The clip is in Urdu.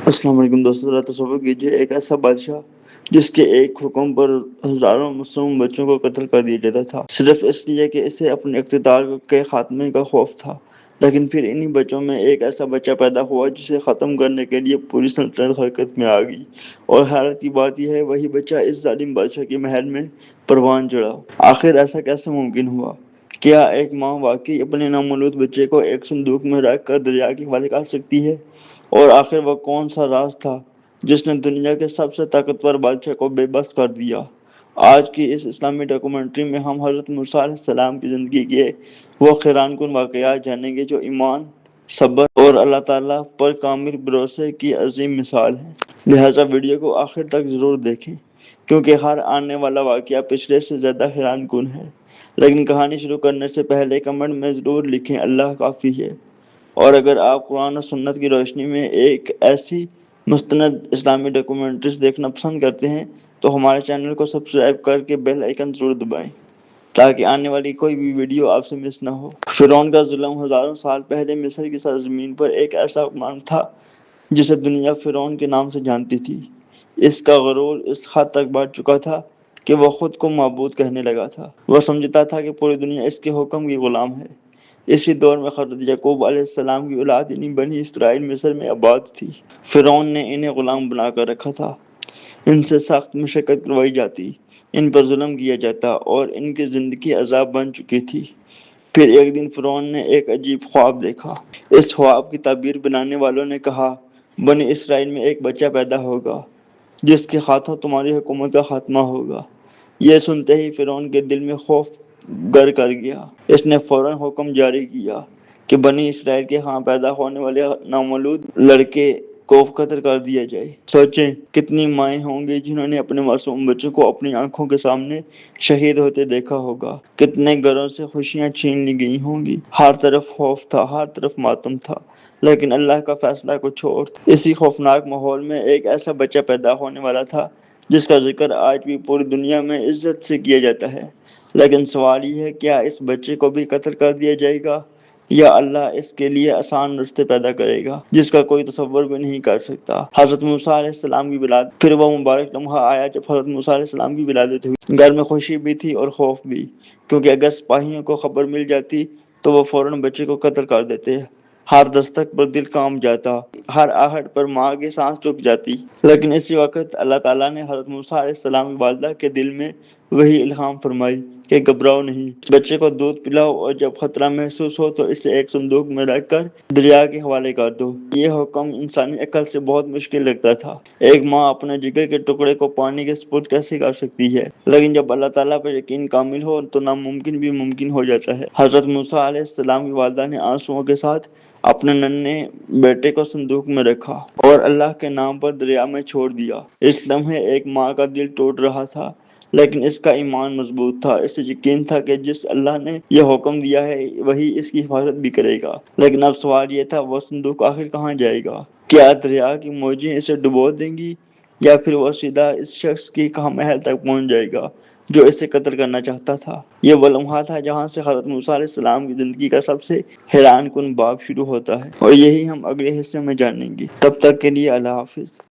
السلام علیکم دوستوں، ذرا تصور کیجیے ایک ایسا بادشاہ جس کے ایک حکم پر ہزاروں معصوم بچوں کو قتل کر دیا جاتا تھا، صرف اس لیے کہ اسے اپنے اقتدار کے خاتمے کا خوف تھا۔ لیکن پھر انہی بچوں میں ایک ایسا بچہ پیدا ہوا جسے ختم کرنے کے لیے پوری سلطنت حرکت میں آ گئی، اور حیرت کی بات یہ ہے وہی بچہ اس ظالم بادشاہ کے محل میں پروان چڑھا۔ آخر ایسا کیسے ممکن ہوا؟ کیا ایک ماں واقعی اپنے نامولود بچے کو ایک صندوق میں رکھ کر دریا کے حوالے کر سکتی ہے؟ اور آخر وہ کون سا راز تھا جس نے دنیا کے سب سے طاقتور بادشاہ کو بے بس کر دیا؟ آج کی اس اسلامی ڈاکومنٹری میں ہم حضرت موسیٰ علیہ السلام کی زندگی کے وہ حیران کن واقعات جانیں گے جو ایمان، صبر اور اللہ تعالیٰ پر کامل بھروسے کی عظیم مثال ہیں۔ لہٰذا ویڈیو کو آخر تک ضرور دیکھیں، کیونکہ ہر آنے والا واقعہ پچھلے سے زیادہ حیران کن ہے۔ لیکن کہانی شروع کرنے سے پہلے کمنٹ میں ضرور لکھیں اللہ کافی ہے۔ اور اگر آپ قرآن و سنت کی روشنی میں ایک ایسی مستند اسلامی ڈاکومنٹریز دیکھنا پسند کرتے ہیں تو ہمارے چینل کو سبسکرائب کر کے بیل آئیکن ضرور دبائیں تاکہ آنے والی کوئی بھی ویڈیو آپ سے مس نہ ہو۔ فرعون کا ظلم ہزاروں سال پہلے مصر کی سرزمین پر ایک ایسا حکمران تھا جسے دنیا فرعون کے نام سے جانتی تھی۔ اس کا غرور اس حد تک بڑھ چکا تھا کہ وہ خود کو معبود کہنے لگا تھا۔ وہ سمجھتا تھا کہ پوری دنیا اس کے حکم کی غلام ہے۔ اسی دور میں حضرت یعقوب علیہ السلام کی اولاد یعنی بنی اسرائیل مصر میں آباد تھی۔ فرعون نے انہیں غلام بنا کر رکھا تھا، ان سے سخت مشقت کروائی جاتی، ان پر ظلم کیا جاتا اور ان کی زندگی عذاب بن چکی تھی۔ پھر ایک دن فرعون نے ایک عجیب خواب دیکھا۔ اس خواب کی تعبیر بنانے والوں نے کہا، بنی اسرائیل میں ایک بچہ پیدا ہوگا جس کے ہاتھوں تمہاری حکومت کا خاتمہ ہوگا۔ یہ سنتے ہی فرعون کے دل میں خوف گر کر گیا۔ اس نے فوراً حکم جاری کیا کہ بنی اسرائیل کے ہاں پیدا ہونے والے نامولود لڑکے کو قتل کر دیا جائے۔ سوچیں کتنی مائیں ہوں گی جنہوں نے اپنے معصوم بچوں کو اپنی آنکھوں کے سامنے شہید ہوتے دیکھا ہوگا۔ کتنے گھروں سے خوشیاں چھین لی گئی ہوں گی۔ ہر طرف خوف تھا، ہر طرف ماتم تھا، لیکن اللہ کا فیصلہ کچھ اور تھا۔ اسی خوفناک ماحول میں ایک ایسا بچہ پیدا ہونے والا تھا جس کا ذکر آج بھی پوری دنیا میں عزت سے کیا جاتا ہے۔ لیکن سوال یہ ہے، کیا اس بچے کو بھی قتل کر دیا جائے گا یا اللہ اس کے لیے آسان راستے پیدا کرے گا جس کا کوئی تصور بھی نہیں کر سکتا؟ حضرت موسیٰ علیہ السلام کی ولادت۔ پھر وہ مبارک لمحہ آیا جب حضرت موسیٰ علیہ السلام کی ولادت ہوئی۔ گھر میں خوشی بھی تھی اور خوف بھی، کیونکہ اگر سپاہیوں کو خبر مل جاتی تو وہ فوراً بچے کو قتل کر دیتے۔ ہر دستک پر دل کانپ جاتا، ہر آہٹ پر ماں کی سانس رک جاتی۔ لیکن اسی وقت اللہ تعالیٰ نے حضرت موسیٰ علیہ السلام کی والدہ کے دل میں وہی الہام فرمائی کہ گھبراؤ نہیں، اس بچے کو دودھ پلاؤ اور جب خطرہ محسوس ہو تو اسے ایک صندوق میں رکھ کر دریا کے حوالے کر دو۔ یہ حکم انسانی عقل سے بہت مشکل لگتا تھا۔ ایک ماں اپنے جگر کے ٹکڑے کو پانی کے سپرد کیسے کر سکتی ہے؟ لیکن جب اللہ تعالیٰ پر یقین کامل ہو تو ناممکن بھی ممکن ہو جاتا ہے۔ حضرت موسیٰ علیہ السلام کی والدہ نے آنسوؤں کے ساتھ اپنے ننھے بیٹے کو صندوق میں رکھا اور اللہ کے نام پر دریا میں چھوڑ دیا۔ اس لمحے ایک ماں کا دل ٹوٹ رہا تھا، لیکن اس کا ایمان مضبوط تھا۔ اسے یقین تھا کہ جس اللہ نے یہ حکم دیا ہے وہی اس کی حفاظت بھی کرے گا۔ لیکن اب سوال یہ تھا، وہ صندوق آخر کہاں جائے گا؟ کیا دریا کی موجیں اسے ڈبو دیں گی یا پھر وہ سیدھا اس شخص کی محل تک پہنچ جائے گا جو اسے قتل کرنا چاہتا تھا؟ یہ وہ لمحہ تھا جہاں سے حضرت موسیٰ علیہ السلام کی زندگی کا سب سے حیران کن باب شروع ہوتا ہے، اور یہی ہم اگلے حصے میں جانیں گے۔ تب تک کے لیے اللہ حافظ۔